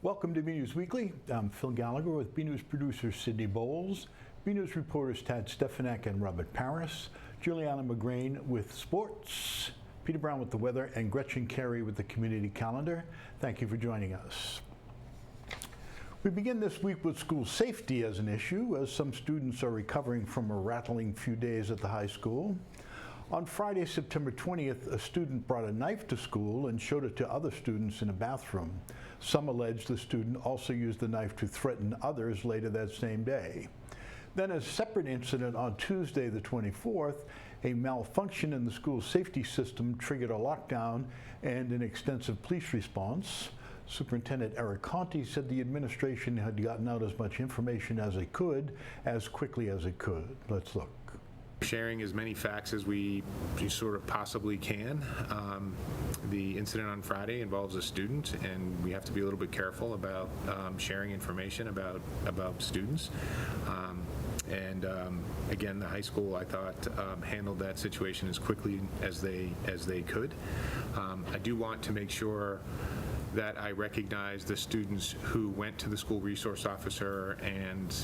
Welcome to BNEWS Weekly. I'm Phil Gallagher with BNEWS producer Sydney Bowles, BNEWS reporters Tad Stefanek and Robert Paris, Juliana McGrain with sports, Peter Brown with the weather, and Gretchen Carey with the community calendar. Thank you for joining us. We begin this week with school safety as an issue, as some students are recovering from a rattling few days at the high school. On Friday, September 20th, a student brought a knife to school and showed it to other students in a bathroom. Some allege the student also used the knife to threaten others later that same day. Then a separate incident on Tuesday, the 24th, a malfunction in the school safety system triggered a lockdown and an extensive police response. Superintendent Eric Conti said the administration had gotten out as much information as it could, as quickly as it could. Let's look. Sharing as many facts as we sort of possibly can. The incident on Friday involves a student, and we have to be a little bit careful about sharing information about students. Again, the high school, I thought, handled that situation as quickly as they could. I do want to make sure that I recognize the students who went to the school resource officer and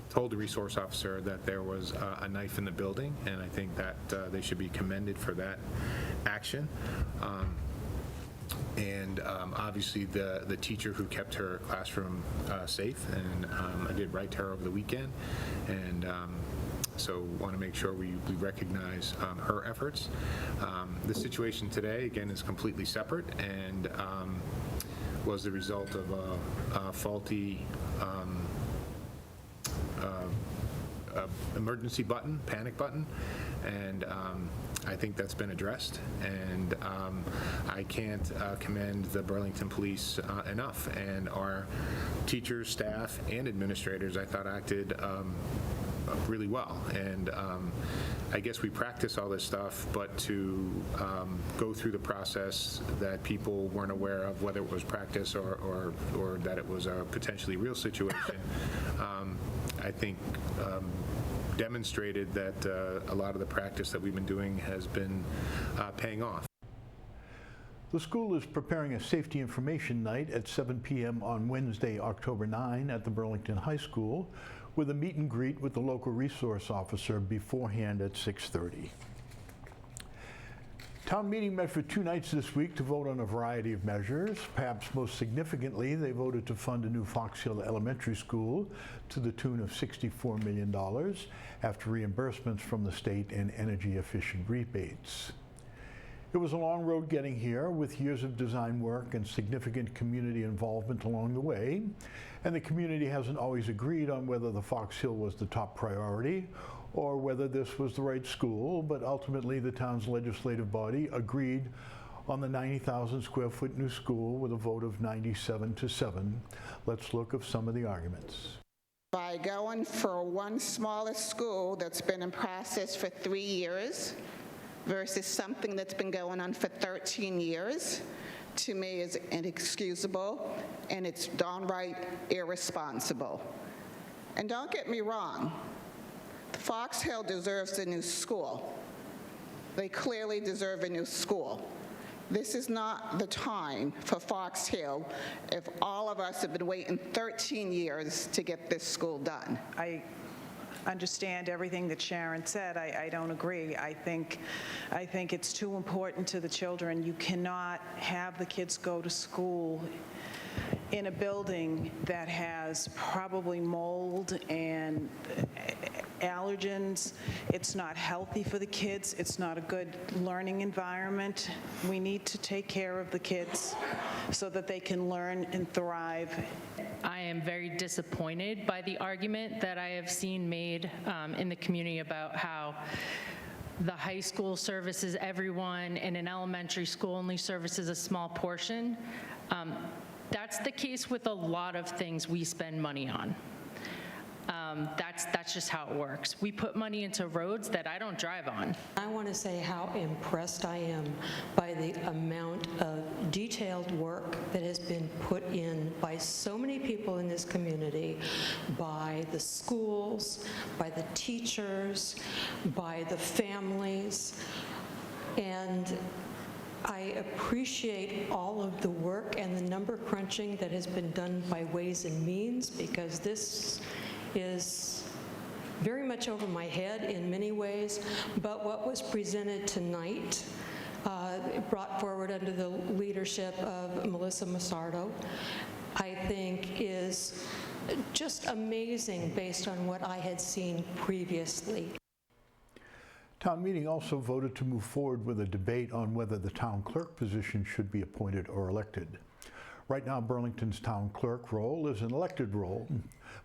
told the resource officer that there was a knife in the building, and I think that they should be commended for that action. Obviously the teacher who kept her classroom safe, and I did write to her over the weekend, and so want to make sure we recognize her efforts. The situation today, again, is completely separate and was the result of a faulty emergency button, panic button, and I think that's been addressed, and I can't commend the Burlington police enough, and our teachers, staff, and administrators, I thought, acted really well. And I guess we practice all this stuff, but to go through the process that people weren't aware of, whether it was practice or that it was a potentially real situation, I think demonstrated that a lot of the practice that we've been doing has been paying off. The school is preparing a safety information night at 7 p.m. on Wednesday, October 9 at the Burlington High School, with a meet and greet with the local resource officer beforehand at 6:30. Town meeting met for 2 nights this week to vote on a variety of measures. Perhaps most significantly, they voted to fund a new Fox Hill Elementary School to the tune of $64 million after reimbursements from the state and energy efficient rebates. It was a long road getting here, with years of design work and significant community involvement along the way, and the community hasn't always agreed on whether the Fox Hill was the top priority or whether this was the right school, but ultimately the town's legislative body agreed on the 90,000 square foot new school with a vote of 97-7. Let's look at some of the arguments. By going for one smaller school that's been in process for 3 years versus something that's been going on for 13 years, to me is inexcusable, and it's downright irresponsible. And don't get me wrong, Fox Hill deserves a new school. They clearly deserve a new school. This is not the time for Fox Hill if all of us have been waiting 13 years to get this school done. I understand everything that Sharon said. I don't agree. I think it's too important to the children. You cannot have the kids go to school in a building that has probably mold and allergens. It's not healthy for the kids. It's not a good learning environment. We need to take care of the kids so that they can learn and thrive. I am very disappointed by the argument that I have seen made in the community about how the high school services everyone and an elementary school only services a small portion. That's the case with a lot of things we spend money on. That's just how it works. We put money into roads that I don't drive on. I want to say how impressed I am by the amount of detailed work that has been put in by so many people in this community, by the schools, by the teachers, by the families, and I appreciate all of the work and the number crunching that has been done by Ways and Means, because this is very much over my head in many ways, but what was presented tonight, brought forward under the leadership of Melissa Massardo, I think is just amazing based on what I had seen previously. Town meeting also voted to move forward with a debate on whether the town clerk position should be appointed or elected. Right now, Burlington's town clerk role is an elected role,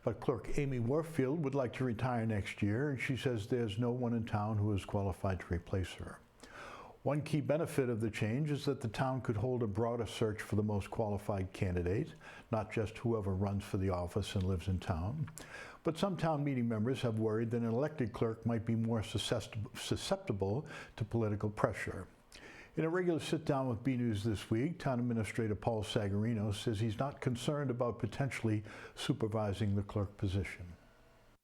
but Clerk Amy Warfield would like to retire next year, and she says there's no one in town who is qualified to replace her. One key benefit of the change is that the town could hold a broader search for the most qualified candidate, not just whoever runs for the office and lives in town. But some town meeting members have worried that an elected clerk might be more susceptible to political pressure. In a regular sit-down with BNews this week, Town Administrator Paul Sagarino says he's not concerned about potentially supervising the clerk position.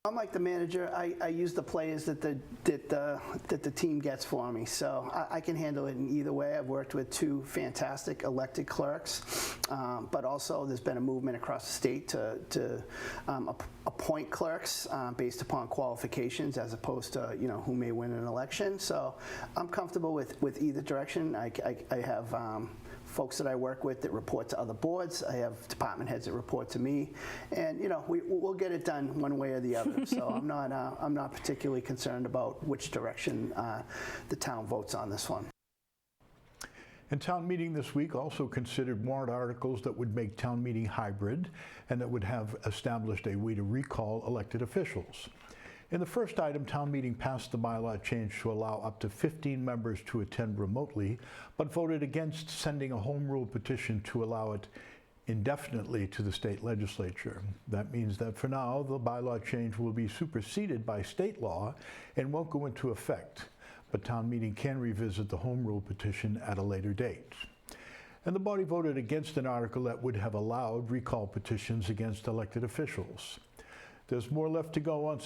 Unlike the manager, I use the players that the team gets for me, so I can handle it in either way. I've worked with two fantastic elected clerks, but also there's been a movement across the state to appoint clerks based upon qualifications as opposed to who may win an election. So I'm comfortable with either direction. I have folks that I work with that report to other boards. I have department heads that report to me, and we'll get it done one way or the other. So I'm not particularly concerned about which direction the town votes on this one. And town meeting this week also considered warrant articles that would make town meeting hybrid and that would have established a way to recall elected officials. In the first item, town meeting passed the bylaw change to allow up to 15 members to attend remotely, but voted against sending a home rule petition to allow it indefinitely to the state legislature. That means that for now, the bylaw change will be superseded by state law and won't go into effect, but town meeting can revisit the home rule petition at a later date. And the body voted against an article that would have allowed recall petitions against elected officials. There's more left to go on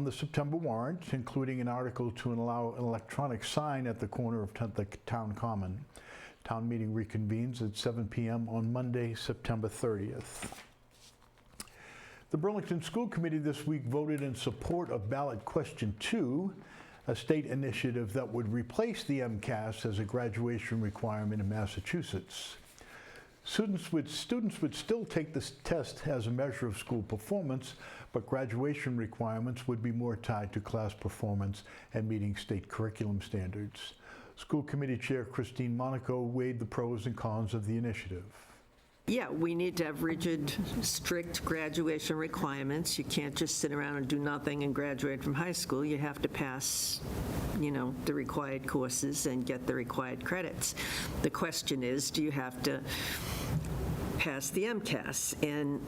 the September warrant, including an article to allow an electronic sign at the corner of the town common. Town meeting reconvenes at 7 p.m. on Monday, September 30th. The Burlington School Committee this week voted in support of ballot question 2, a state initiative that would replace the MCAS as a graduation requirement in Massachusetts. Students would still take this test as a measure of school performance, but graduation requirements would be more tied to class performance and meeting state curriculum standards. School Committee Chair Christine Monaco weighed the pros and cons of the initiative. Yeah, we need to have rigid, strict graduation requirements. You can't just sit around and do nothing and graduate from high school. You have to pass, the required courses and get the required credits. The question is, do you have to pass the MCAS? And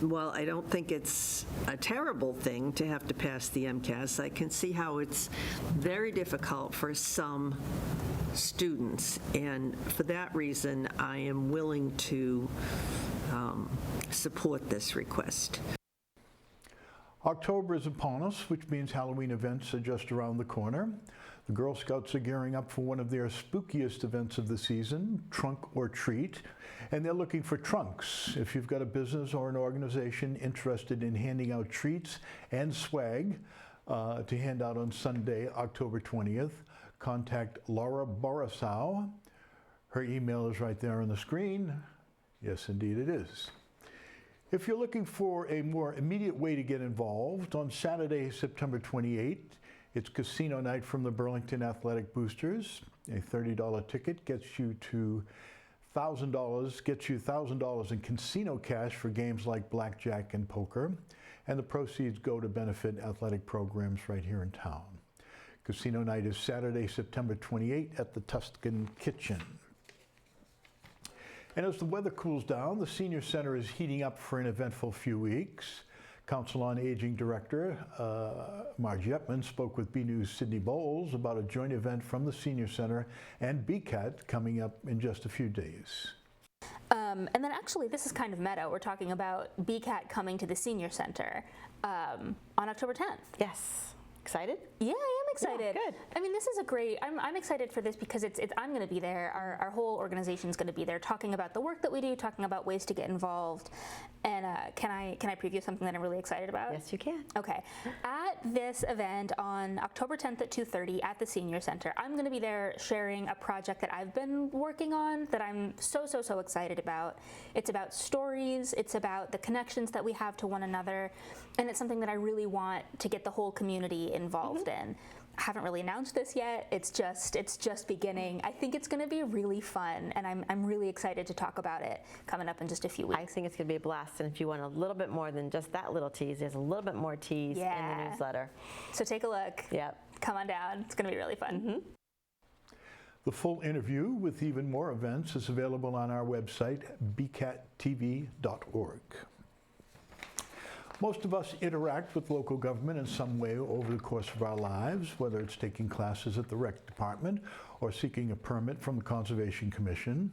while I don't think it's a terrible thing to have to pass the MCAS, I can see how it's very difficult for some students, and for that reason, I am willing to support this request. October is upon us, which means Halloween events are just around the corner. The Girl Scouts are gearing up for one of their spookiest events of the season, Trunk or Treat, and they're looking for trunks. If you've got a business or an organization interested in handing out treats and swag to hand out on Sunday, October 20th, contact Laura Borissow. Her email is right there on the screen. Yes, indeed it is. If you're looking for a more immediate way to get involved, on Saturday, September 28th, it's casino night from the Burlington Athletic Boosters. A $30 ticket gets you $1,000 in casino cash for games like blackjack and poker, and the proceeds go to benefit athletic programs right here in town. Casino night is Saturday, September 28th at the Tuscan Kitchen. And as the weather cools down, the Senior Center is heating up for an eventful few weeks. Council on Aging Director Marge Yetman spoke with BNews' Sydney Bowles about a joint event from the Senior Center and BCAT coming up in just a few days. And then actually, this is kind of meta. We're talking about BCAT coming to the Senior Center on October 10th. Yes. Excited? Yeah, I am excited. good. I mean, this is a great. I'm excited for this because I'm going to be there. Our whole organization is going to be there, talking about the work that we do, talking about ways to get involved. And can I preview something that I'm really excited about? Yes, you can. Okay. At this event on October 10th at 2:30 at the Senior Center, I'm going to be there sharing a project that I've been working on that I'm so excited about. It's about stories. It's about the connections that we have to one another, and it's something that I really want to get the whole community involved in. I haven't really announced this yet. It's just beginning. I think it's going to be really fun, and I'm really excited to talk about it coming up in just a few weeks. I think it's going to be a blast, and if you want a little bit more than just that little tease, there's a little bit more tease in the newsletter. So take a look. Yep. Come on down. It's going to be really fun. The full interview with even more events is available on our website, bcattv.org. Most of us interact with local government in some way over the course of our lives, whether it's taking classes at the rec department or seeking a permit from the Conservation Commission.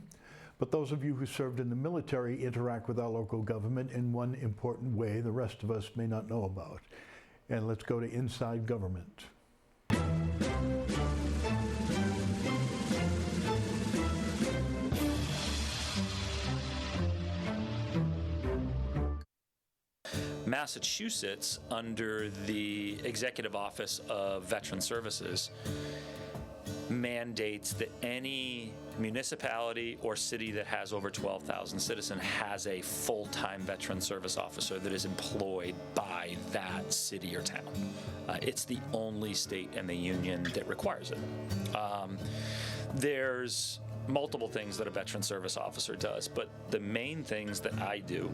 But those of you who served in the military interact with our local government in one important way the rest of us may not know about. And let's go to Inside Government. Massachusetts, under the Executive Office of Veteran Services, mandates that any municipality or city that has over 12,000 citizens has a full-time veteran service officer that is employed by that city or town. It's the only state in the union that requires it. There's multiple things that a veteran service officer does, but the main things that I do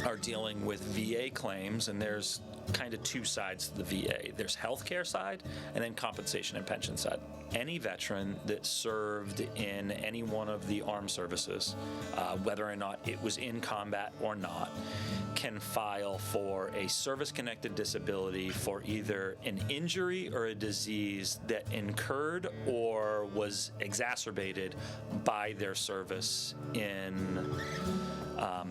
are dealing with VA claims, and there's kind of two sides to the VA. There's healthcare side and then compensation and pension side. Any veteran that served in any one of the armed services, whether or not it was in combat or not, can file for a service-connected disability for either an injury or a disease that incurred or was exacerbated by their service in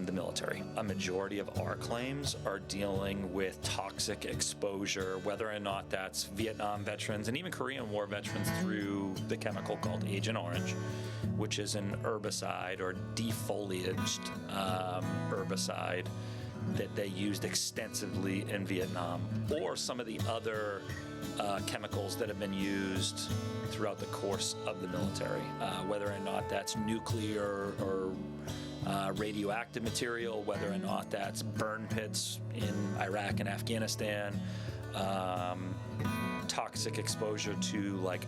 the military. A majority of our claims are dealing with toxic exposure, whether or not that's Vietnam veterans and even Korean War veterans through the chemical called Agent Orange, which is an herbicide or defoliaged herbicide that they used extensively in Vietnam, or some of the other chemicals that have been used throughout the course of the military, whether or not that's nuclear or radioactive material, whether or not that's burn pits in Iraq and Afghanistan, toxic exposure to like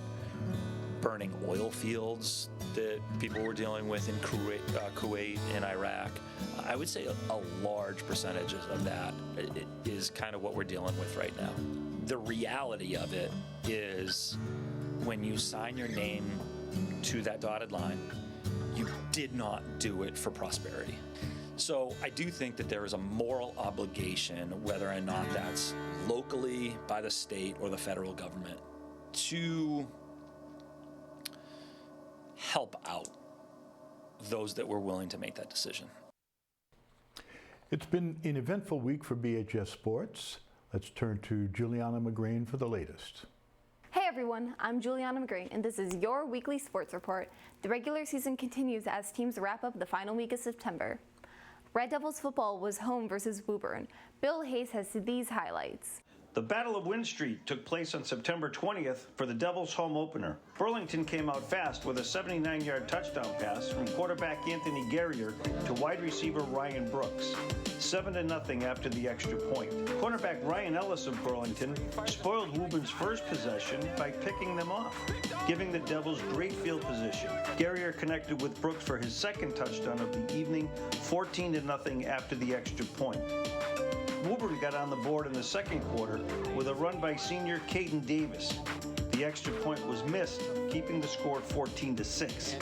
burning oil fields that people were dealing with in Kuwait and Iraq. I would say a large percentage of that is kind of what we're dealing with right now. The reality of it is when you sign your name to that dotted line, you did not do it for prosperity. So I do think that there is a moral obligation, whether or not that's locally by the state or the federal government, to help out those that were willing to make that decision. It's been an eventful week for BHS Sports. Let's turn to Juliana McGrain for the latest. Hey everyone, I'm Juliana McGrain, and this is your weekly sports report. The regular season continues as teams wrap up the final week of September. Red Devils football was home versus Woburn. Bill Hayes has these highlights. The Battle of Wynn Street took place on September 20th for the Devils' home opener. Burlington came out fast with a 79-yard touchdown pass from quarterback Anthony Guerrier to wide receiver Ryan Brooks. 7-0 after the extra point. Cornerback Ryan Ellis of Burlington spoiled Woburn's first possession by picking them off, giving the Devils great field position. Guerrier connected with Brooks for his second touchdown of the evening, 14-0 after the extra point. Woburn got on the board in the second quarter with a run by senior Caden Davis. The extra point was missed, keeping the score 14-6.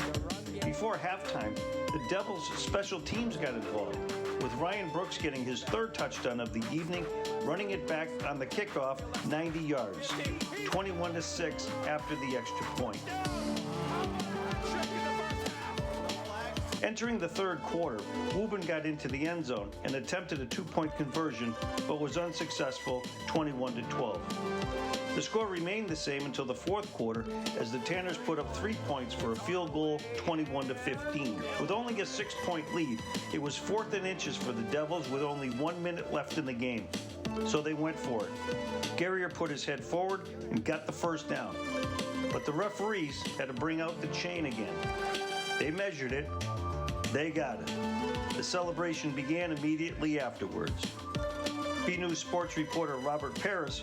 Before halftime, the Devils' special teams got involved, with Ryan Brooks getting his third touchdown of the evening, running it back on the kickoff 90 yards, 21-6 after the extra point. Entering the third quarter, Woburn got into the end zone and attempted a 2-point conversion, but was unsuccessful, 21-12. The score remained the same until the fourth quarter as the Tanners put up 3 points for a field goal, 21-15. With only a 6-point lead, it was 4th and inches for the Devils with only 1 minute left in the game. So they went for it. Guerrier put his head forward and got the first down. But the referees had to bring out the chain again. They measured it. They got it. The celebration began immediately afterwards. BNEWS sports reporter Robert Paris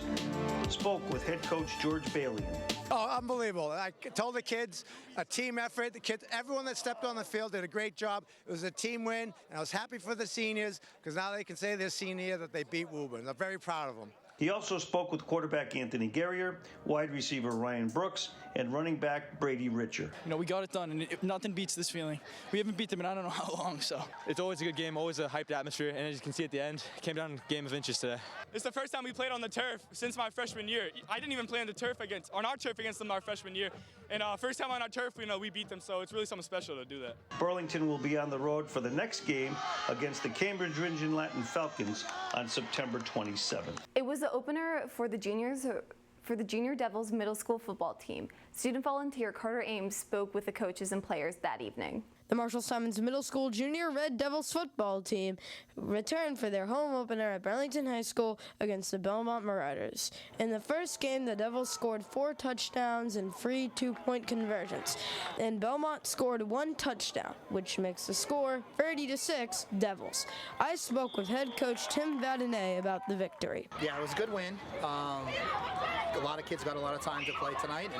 spoke with head coach George Bailey. Oh, unbelievable. I told the kids, a team effort. The kids, everyone that stepped on the field did a great job. It was a team win, and I was happy for the seniors because now they can say this senior year that they beat Woburn. I'm very proud of them. He also spoke with quarterback Anthony Guerrier, wide receiver Ryan Brooks, and running back Brady Richer. You know, we got it done, and nothing beats this feeling. We haven't beat them in I don't know how long, so. It's always a good game, always a hyped atmosphere, and as you can see at the end, it came down to a game of inches today. It's the first time we played on the turf since my freshman year. I didn't even play on our turf against them our freshman year. And first time on our turf, we beat them, so it's really something special to do that. Burlington will be on the road for the next game against the Cambridge Ridge and Latin Falcons on September 27th. It was the opener for the Junior Devils middle school football team. Student volunteer Carter Ames spoke with the coaches and players that evening. The Marshall Simons Middle School Junior Red Devils football team returned for their home opener at Burlington High School against the Belmont Marauders. In the first game, the Devils scored 4 touchdowns and 3 2-point conversions, and Belmont scored 1 touchdown, which makes the score 30-6 Devils. I spoke with head coach Tim Vadinay about the victory. Yeah, it was a good win. A lot of kids got a lot of time to play tonight,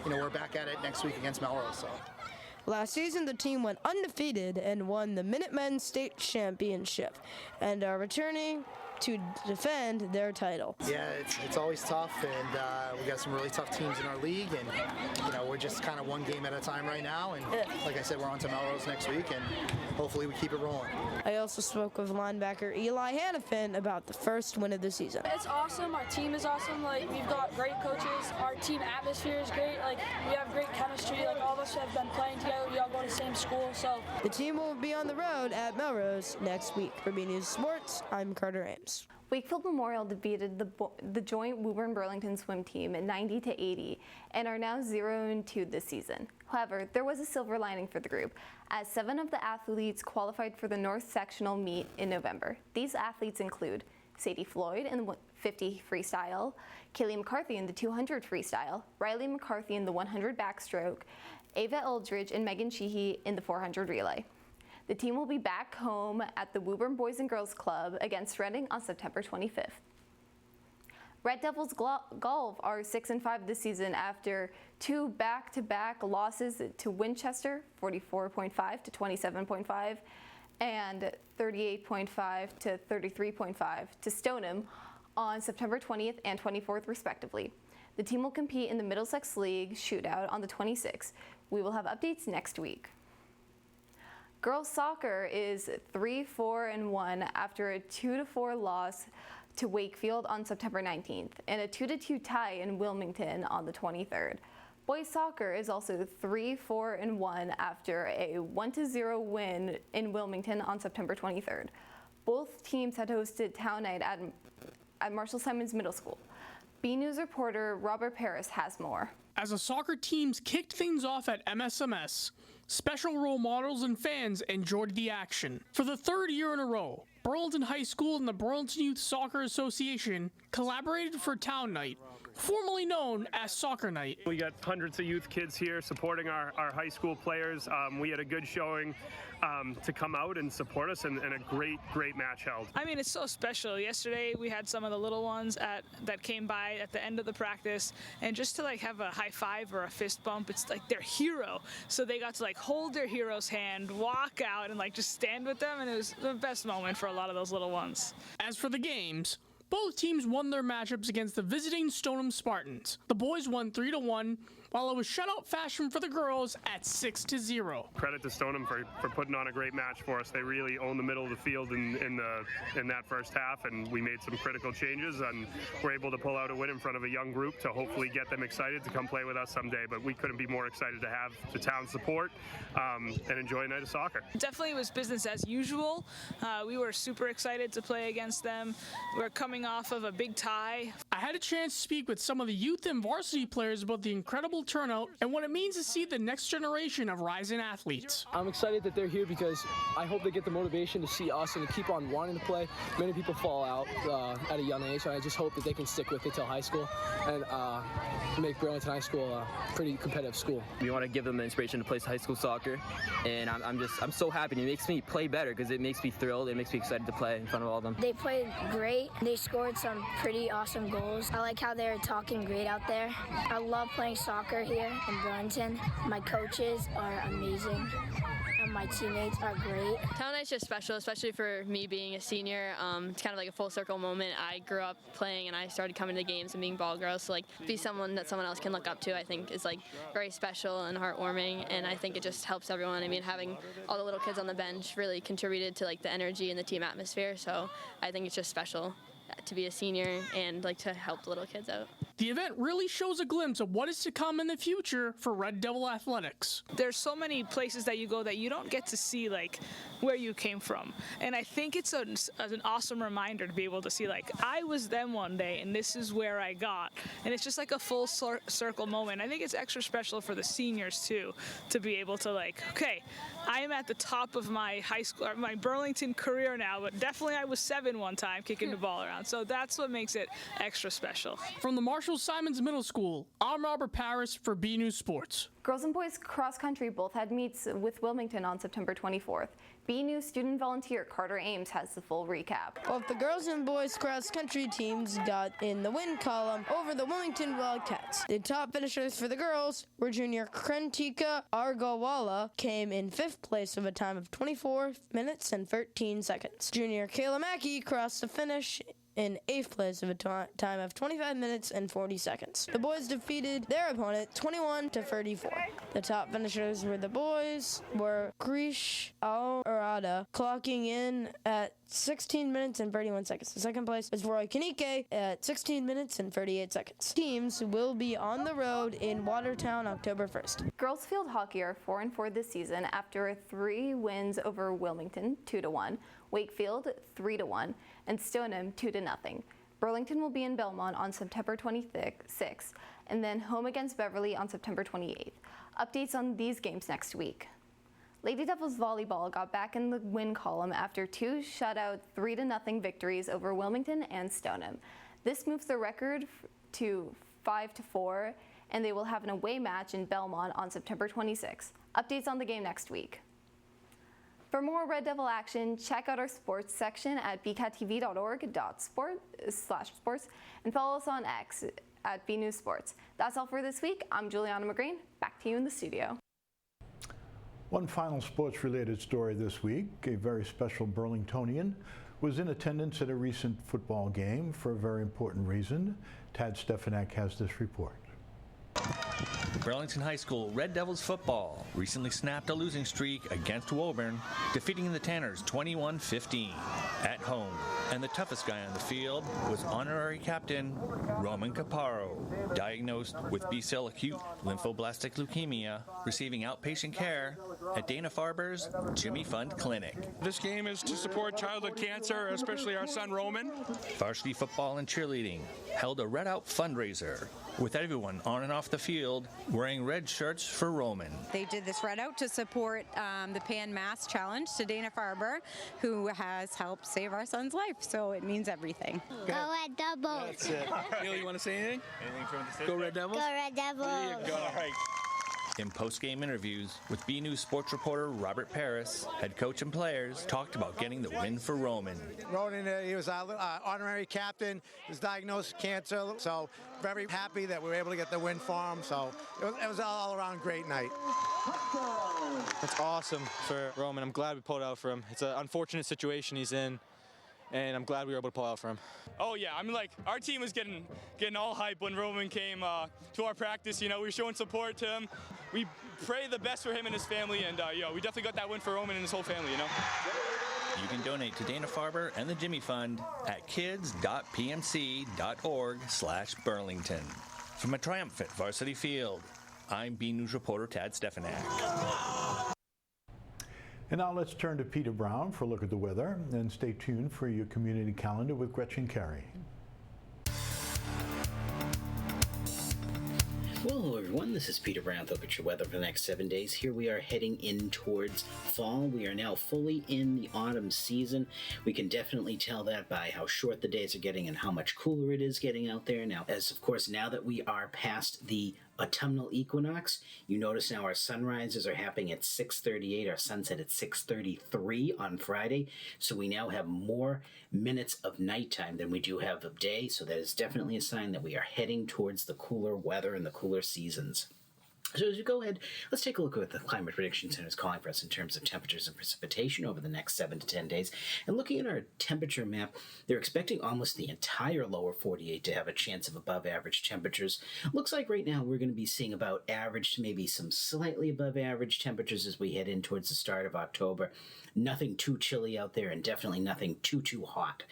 and we're back at it next week against Melrose. So. Last season, the team went undefeated and won the Minutemen State Championship and are returning to defend their title. Yeah, it's always tough, and we got some really tough teams in our league, and we're just kind of one game at a time right now, and like I said, we're on to Melrose next week, and hopefully we keep it rolling. I also spoke with linebacker Eli Hannafin about the first win of the season. It's awesome. Our team is awesome. We've got great coaches. Our team atmosphere is great. We have great chemistry. All of us have been playing together. We all go to the same school, so. The team will be on the road at Melrose next week. For BNEWS Sports, I'm Carter Ames. Wakefield Memorial defeated the joint Woburn-Burlington swim team at 90-80 and are now 0-2 this season. However, there was a silver lining for the group, as 7 of the athletes qualified for the North Sectional meet in November. These athletes include Sadie Floyd in the 50 freestyle, Kaylee McCarthy in the 200 freestyle, Riley McCarthy in the 100 backstroke, Ava Eldridge and Megan Sheehy in the 400 relay. The team will be back home at the Woburn Boys and Girls Club against Reading on September 25th. Red Devils Golf are 6-5 this season after 2 back-to-back losses to Winchester, 44.5 to 27.5, and 38.5 to 33.5 to Stoneham on September 20th and 24th respectively. The team will compete in the Middlesex League shootout on the 26th. We will have updates next week. Girls soccer is 3-4-1 after a 2-4 loss to Wakefield on September 19th and a 2-2 tie in Wilmington on the 23rd. Boys soccer is also 3-4-1 after a 1-0 win in Wilmington on September 23rd. Both teams had hosted town night at Marshall Simons Middle School. BNews reporter Robert Paris has more. As the soccer teams kicked things off at MSMS, special role models and fans enjoyed the action. For the 3rd year in a row, Burlington High School and the Burlington Youth Soccer Association collaborated for Town Night, formerly known as Soccer Night. We got hundreds of youth kids here supporting our high school players. We had a good showing to come out and support us, and a great match held. I mean, it's so special. Yesterday we had some of the little ones that came by at the end of the practice, and just to have a high five or a fist bump, it's like their hero. So they got to hold their hero's hand, walk out, and just stand with them, and it was the best moment for a lot of those little ones. As for the games, both teams won their matchups against the visiting Stoneham Spartans. The boys won 3-1, while it was shutout fashion for the girls at 6-0. Credit to Stoneham for putting on a great match for us. They really owned the middle of the field in that first half, and we made some critical changes, and we're able to pull out a win in front of a young group to hopefully get them excited to come play with us someday. But we couldn't be more excited to have the town support and enjoy a night of soccer. Definitely was business as usual. We were super excited to play against them. We're coming off of a big tie. I had a chance to speak with some of the youth and varsity players about the incredible turnout and what it means to see the next generation of rising athletes. I'm excited that they're here because I hope they get the motivation to see us and to keep on wanting to play. Many people fall out at a young age, and I just hope that they can stick with it till high school and make Burlington High School a pretty competitive school. We want to give them the inspiration to play high school soccer, and I'm so happy. It makes me play better because it makes me thrilled. It makes me excited to play in front of all of them. They played great. They scored some pretty awesome goals. I like how they're talking great out there. I love playing soccer here in Burlington. My coaches are amazing. And my teammates are great. Town night's just special, especially for me being a senior. It's kind of like a full circle moment. I grew up playing and I started coming to games and being ball girls. So be someone that someone else can look up to, I think is very special and heartwarming. And I think it just helps everyone. I mean, having all the little kids on the bench really contributed to the energy and the team atmosphere. So I think it's just special to be a senior and to help the little kids out. The event really shows a glimpse of what is to come in the future for Red Devil athletics. There's so many places that you go that you don't get to see where you came from. And I think it's an awesome reminder to be able to see I was them one day and this is where I got. And it's just a full circle moment. I think it's extra special for the seniors too, to be able to okay, I am at the top of my high school, or my Burlington career now, but definitely I was 7 one time kicking the ball around. So that's what makes it extra special. From the Marshall Simons Middle School, I'm Robert Paris for BNEWS Sports. Girls and boys cross country both had meets with Wilmington on September 24th. BNEWS student volunteer Carter Ames has the full recap. Both the girls and boys cross country teams got in the win column over the Wilmington Wildcats. The top finishers for the girls were junior Krentika Argawala, came in 5th place with a time of 24 minutes and 13 seconds. Junior Kayla Mackey crossed the finish in 8th place with a time of 25 minutes and 40 seconds. The boys defeated their opponent 21-34. The top finishers for the boys were Krish Al-Arada, clocking in at 16 minutes and 31 seconds. The second place was Roy Kanike at 16 minutes and 38 seconds. Teams will be on the road in Watertown October 1st. Girls field hockey are 4-4 this season after 3 wins over Wilmington, 2-1, Wakefield, 3-1, and Stoneham, 2-0. Burlington will be in Belmont on September 26th, and then home against Beverly on September 28th. Updates on these games next week. Lady Devils volleyball got back in the win column after 2 shutout 3-0 victories over Wilmington and Stoneham. This moves the record to 5-4, and they will have an away match in Belmont on September 26th. Updates on the game next week. For more Red Devil action, check out our sports section at bcattv.org/sports and follow us on X at BNEWS Sports. That's all for this week. I'm Juliana McGreen. Back to you in the studio. One final sports-related story this week. A very special Burlingtonian was in attendance at a recent football game for a very important reason. Tad Stefanek has this report. Burlington High School Red Devils football recently snapped a losing streak against Woburn, defeating the Tanners 21-15 at home. And the toughest guy on the field was honorary captain Roman Caparo, diagnosed with B-cell acute lymphoblastic leukemia, receiving outpatient care at Dana-Farber's Jimmy Fund Clinic. This game is to support childhood cancer, especially our son Roman. Varsity football and cheerleading held a Red Out fundraiser, with everyone on and off the field wearing red shirts for Roman. They did this Red Out to support the Pan Mass Challenge to Dana-Farber, who has helped save our son's life, so it means everything. Go Red Devils! That's it. Neil, you want to say anything? Anything from the Go Red Devils? Go Red Devils! There you go. All right. In post-game interviews with BNews sports reporter Robert Paris, head coach and players talked about getting the win for Roman. Roman, he was our honorary captain. He was diagnosed with cancer, so very happy that we were able to get the win for him. So it was an all-around great night. That's awesome for Roman. I'm glad we pulled out for him. It's an unfortunate situation he's in. and I'm glad we were able to pull out for him. Oh yeah, I mean, like, our team was getting all hype when Roman came to our practice. You know, we were showing support to him. We pray the best for him and his family, and we definitely got that win for Roman and his whole family, you know. You can donate to Dana-Farber and the Jimmy Fund at kids.pmc.org/Burlington. From a triumphant Varsity Field, I'm BNEWS reporter Tad Stefanak. And now let's turn to Peter Brown for a look at the weather, and stay tuned for your community calendar with Gretchen Carey. Well, hello everyone, this is Peter Brown. Look at your weather for the next 7 days. Here we are heading in towards fall. We are now fully in the autumn season. We can definitely tell that by how short the days are getting and how much cooler it is getting out there. Now, as of course, now that we are past the autumnal equinox, you notice now our sunrises are happening at 6:38, our sunset at 6:33 on Friday. So we now have more minutes of nighttime than we do have of day. So that is definitely a sign that we are heading towards the cooler weather and the cooler seasons. So as we go ahead, let's take a look at what the Climate Prediction Center is calling for us in terms of temperatures and precipitation over the next 7 to 10 days. And looking at our temperature map, they're expecting almost the entire lower 48 to have a chance of above average temperatures. Looks like right now we're going to be seeing about average to maybe some slightly above average temperatures as we head in towards the start of October. Nothing too chilly out there and definitely nothing too hot.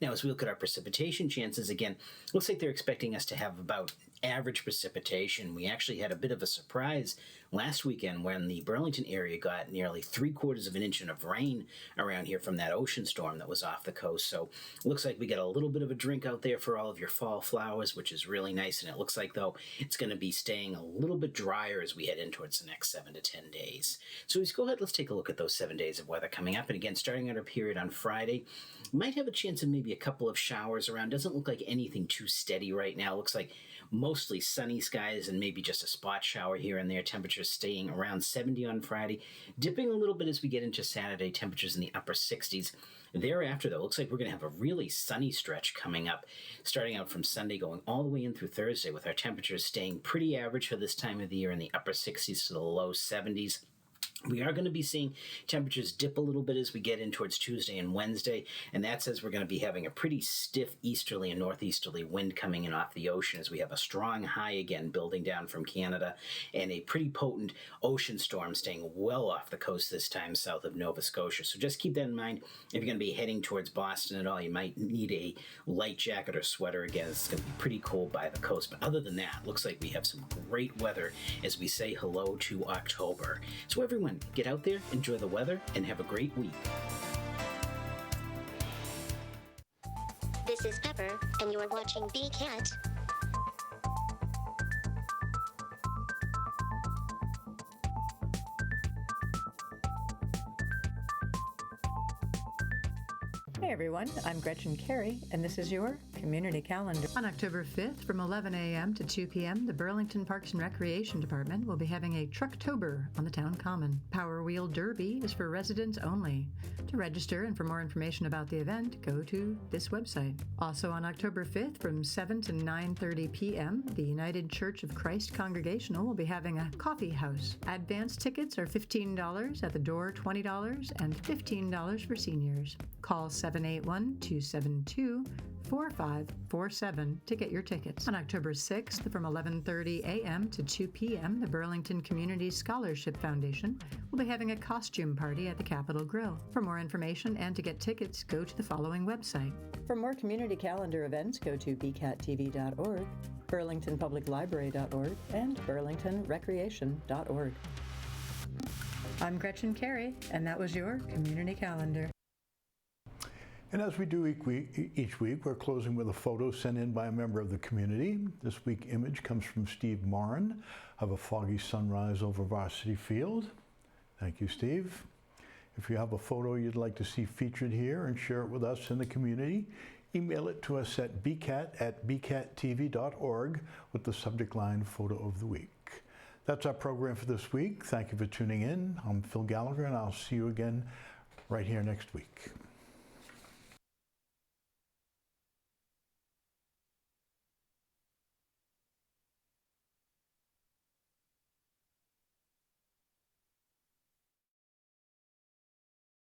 Now, as we look at our precipitation chances, again, looks like they're expecting us to have about average precipitation. We actually had a bit of a surprise last weekend when the Burlington area got nearly 3/4 of an inch of rain around here from that ocean storm that was off the coast. So it looks like we got a little bit of a drink out there for all of your fall flowers, which is really nice. And it looks like, though, it's going to be staying a little bit drier as we head in towards the next 7 to 10 days. So let's go ahead, let's take a look at those 7 days of weather coming up. And again, starting out our period on Friday, might have a chance of maybe a couple of showers around. Doesn't look like anything too steady right now. Looks like mostly sunny skies and maybe just a spot shower here and there. Temperatures staying around 70 on Friday, dipping a little bit as we get into Saturday. Temperatures in the upper 60s. Thereafter, though, looks like we're going to have a really sunny stretch coming up, starting out from Sunday going all the way in through Thursday, with our temperatures staying pretty average for this time of the year in the upper 60s to the low 70s. We are going to be seeing temperatures dip a little bit as we get in towards Tuesday and Wednesday, and that says we're going to be having a pretty stiff easterly and northeasterly wind coming in off the ocean as we have a strong high again building down from Canada and a pretty potent ocean storm staying well off the coast this time south of Nova Scotia. So just keep that in mind. If you're going to be heading towards Boston at all, you might need a light jacket or sweater. Again, it's going to be pretty cold by the coast, but other than that, looks like we have some great weather as we say hello to October. So everyone, get out there, enjoy the weather, and have a great week. This is Pepper, and you are watching BCAT. Hey everyone, I'm Gretchen Carey, and this is your Community Calendar. On October 5th from 11 a.m. to 2 p.m., the Burlington Parks and Recreation Department will be having a Trucktober on the Town Common. Power Wheel Derby is for residents only. To register and for more information about the event, go to this website. Also on October 5th from 7 to 9:30 p.m., the United Church of Christ Congregational will be having a coffee house. Advance tickets are $15, at the door $20, and $15 for seniors. Call 781-272-4547 to get your tickets. On October 6th from 11:30 a.m. to 2 p.m., the Burlington Community Scholarship Foundation will be having a costume party at the Capitol Grill. For more information and to get tickets, go to the following website. For more community calendar events, go to bcattv.org, burlingtonpubliclibrary.org, and burlingtonrecreation.org. I'm Gretchen Carey, and that was your Community Calendar. And as we do each week, we're closing with a photo sent in by a member of the community. This week's image comes from Steve Morin of a foggy sunrise over Varsity Field. Thank you, Steve. If you have a photo you'd like to see featured here and share it with us in the community, email it to us at bcat@bcattv.org with the subject line Photo of the Week. That's our program for this week. Thank you for tuning in. I'm Phil Gallagher, and I'll see you again right here next week.